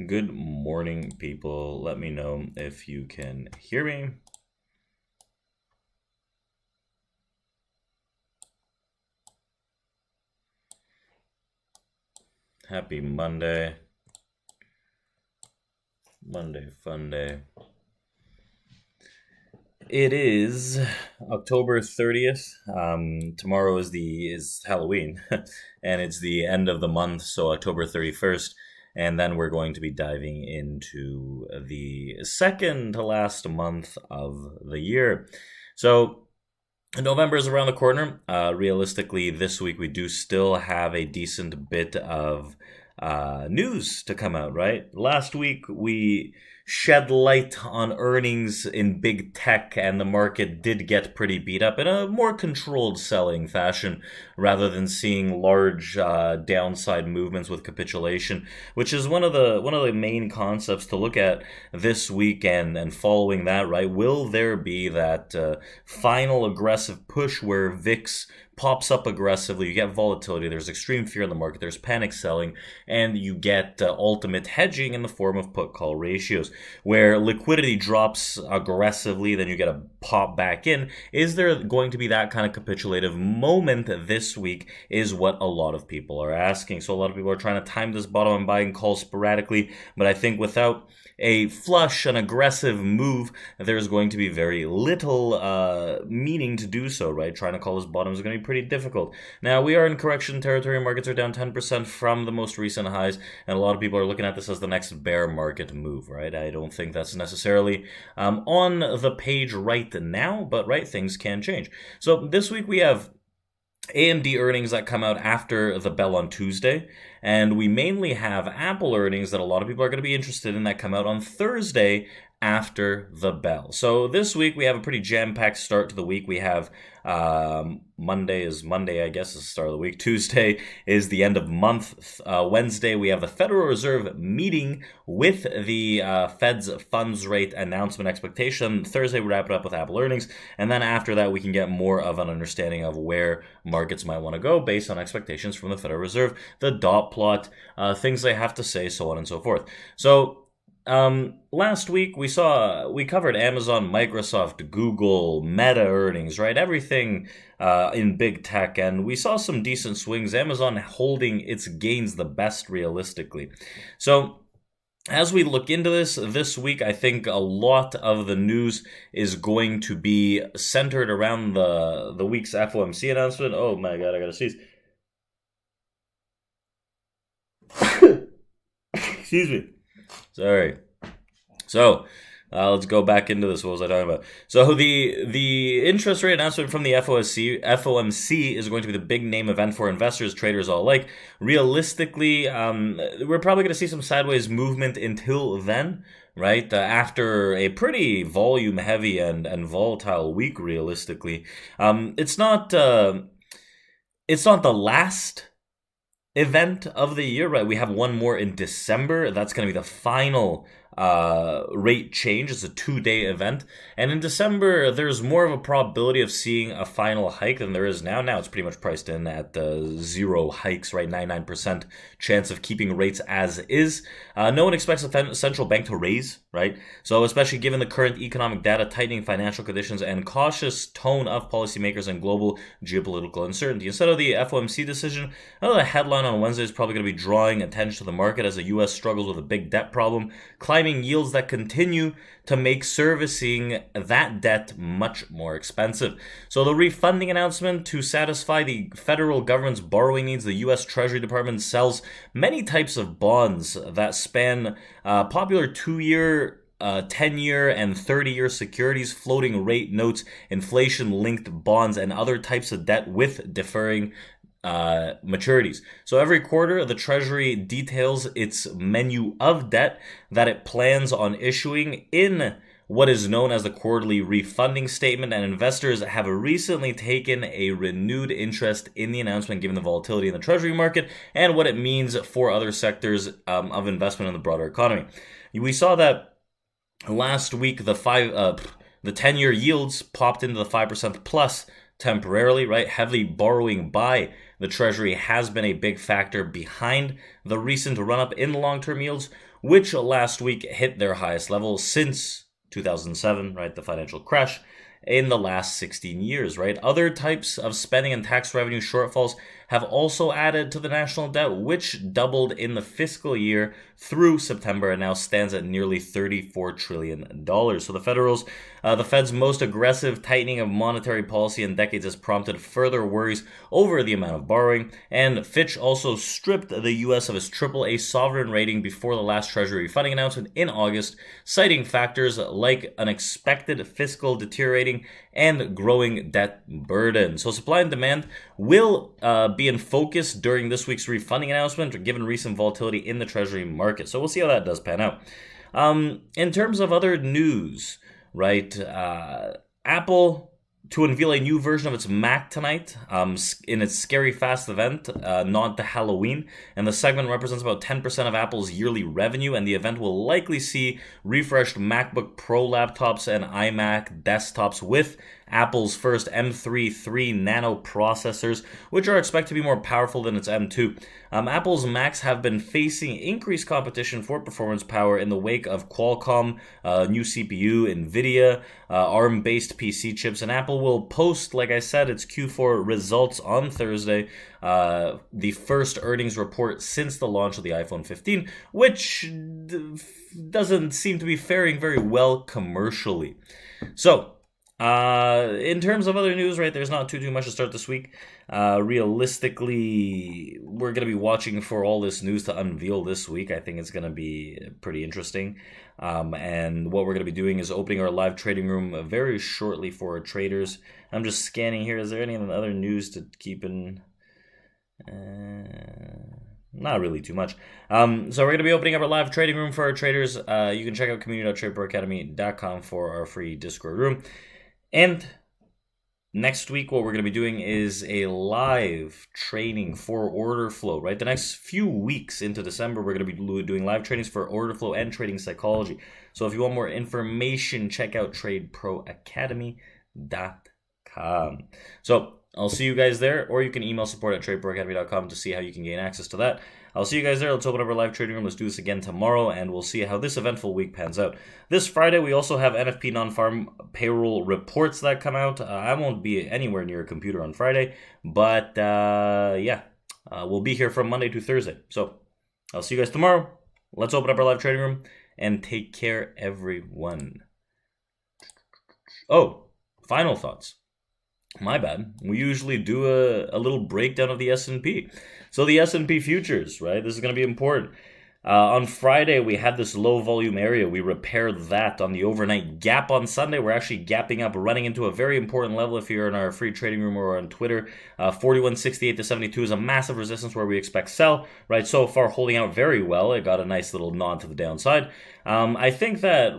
Good morning, people. Let me know if you can hear me. Happy Monday. Monday fun day. It is October 30th. Tomorrow is Halloween, and it's the end of the month, so October 31st. And then we're going to be diving into the second to last month of the year. So November is around the corner. Realistically, this week we do still have a decent bit of news to come out, right? Last week we shed light on earnings in big tech, and the market did get pretty beat up in a more controlled selling fashion rather than seeing large downside movements with capitulation, which is one of the main concepts to look at this weekend and following that, right? Will there be that final aggressive push where VIX pops up aggressively, you get volatility, there's extreme fear in the market, there's panic selling, and you get ultimate hedging in the form of put-call ratios, where liquidity drops aggressively, then you get a pop back in. Is there going to be that kind of capitulative moment this week is what a lot of people are asking. So a lot of people are trying to time this bottom and buying calls sporadically, but I think without a flush, an aggressive move, there's going to be very little meaning to do so, right? Trying to call this bottom is going to be pretty difficult. Now, we are in correction territory. Markets are down 10% from the most recent highs, and a lot of people are looking at this as the next bear market move, right? I don't think that's necessarily on the page right now, but right, things can change. So this week we have AMD earnings that come out after the bell on Tuesday, and we mainly have Apple earnings that a lot of people are going to be interested in that come out on Thursday after the bell. So this week we have a pretty jam-packed start to the week. We have Monday is Monday, I guess, is the start of the week. Tuesday is the end of month. Wednesday, we have the Federal Reserve meeting with the Fed's funds rate announcement expectation. Thursday, we wrap it up with Apple earnings. And then after that, we can get more of an understanding of where markets might want to go based on expectations from the Federal Reserve, the dot plot, things they have to say, so on and so forth. So last week we covered Amazon, Microsoft, Google, Meta earnings, right? Everything in big tech, and we saw some decent swings. Amazon holding its gains the best realistically. So as we look into this week, I think a lot of the news is going to be centered around the week's FOMC announcement. Oh my god, I gotta sneeze. Excuse me. Sorry. So, let's go back into this. What was I talking about? So the interest rate announcement from the FOMC is going to be the big name event for investors, traders all alike. Realistically, we're probably going to see some sideways movement until then, right? After a pretty volume heavy and volatile week, realistically. It's not the last event of the year, right? We have one more in December. That's going to be the final rate change. It's a 2-day event, and in December there's more of a probability of seeing a final hike than there is now. Now it's pretty much priced in at zero hikes, right? 99% chance of keeping rates as is. No one expects a central bank to raise, right? So especially given the current economic data, tightening financial conditions, and cautious tone of policymakers and global geopolitical uncertainty. Instead of the FOMC decision, another headline on Wednesday is probably going to be drawing attention to the market as the U.S. struggles with a big debt problem, climbing yields that continue to make servicing that debt much more expensive. So the refunding announcement to satisfy the federal government's borrowing needs, the U.S. Treasury Department sells many types of bonds that span popular 2-year 10-year and 30-year securities, floating rate notes, inflation-linked bonds, and other types of debt with deferring maturities. So every quarter, the Treasury details its menu of debt that it plans on issuing in what is known as the quarterly refunding statement, and investors have recently taken a renewed interest in the announcement given the volatility in the Treasury market and what it means for other sectors of investment in the broader economy. We saw that last week the 10-year yields popped into the 5% plus temporarily, right? Heavily borrowing by the Treasury has been a big factor behind the recent run-up in the long-term yields, which last week hit their highest level since 2007, right, the financial crash, in the last 16 years, right? Other types of spending and tax revenue shortfalls have also added to the national debt, which doubled in the fiscal year through September and now stands at nearly $34 trillion. So the Fed's most aggressive tightening of monetary policy in decades has prompted further worries over the amount of borrowing, and Fitch also stripped the U.S. of its AAA sovereign rating before the last Treasury funding announcement in August, citing factors like an expected fiscal deteriorating and growing debt burden. So supply and demand will be in focus during this week's refunding announcement, given recent volatility in the Treasury market. So we'll see how that does pan out. In terms of other news, right, Apple to unveil a new version of its Mac tonight in its Scary Fast event, nod to Halloween. And the segment represents about 10% of Apple's yearly revenue, and the event will likely see refreshed MacBook Pro laptops and iMac desktops with Apple's first M3 3 Nano processors, which are expected to be more powerful than its M2. Apple's Macs have been facing increased competition for performance power in the wake of Qualcomm, new CPU, NVIDIA, ARM-based PC chips, and Apple will post, like I said, its Q4 results on Thursday, the first earnings report since the launch of the iPhone 15, which doesn't seem to be faring very well commercially. So, in terms of other news, right, there's not too much to start this week. Realistically, we're going to be watching for all this news to unveil this week. I think it's going to be pretty interesting. And what we're going to be doing is opening our live trading room very shortly for our traders. I'm just scanning here. Is there any other news to keep in? Not really too much. So we're going to be opening up a live trading room for our traders. You can check out community.tradeproacademy.com for our free Discord room. And next week, what we're going to be doing is a live training for order flow, right? The next few weeks into December, we're going to be doing live trainings for order flow and trading psychology. So if you want more information, check out TradeProAcademy.com. So I'll see you guys there, or you can email support@tradeproacademy.com to see how you can gain access to that. I'll see you guys there. Let's open up our live trading room. Let's do this again tomorrow, and we'll see how this eventful week pans out. This Friday, we also have NFP non-farm payroll reports that come out. I won't be anywhere near a computer on Friday, but we'll be here from Monday to Thursday. So I'll see you guys tomorrow. Let's open up our live trading room, and take care, everyone. Oh, final thoughts. My bad. We usually do a little breakdown of the S&P. So the S&P futures, right? This is going to be important. On Friday, we had this low volume area. We repaired that on the overnight gap. On Sunday, we're actually gapping up, running into a very important level if you're in our free trading room or on Twitter. 41.68 to 72 is a massive resistance where we expect sell, right? So far, holding out very well. It got a nice little nod to the downside. I think that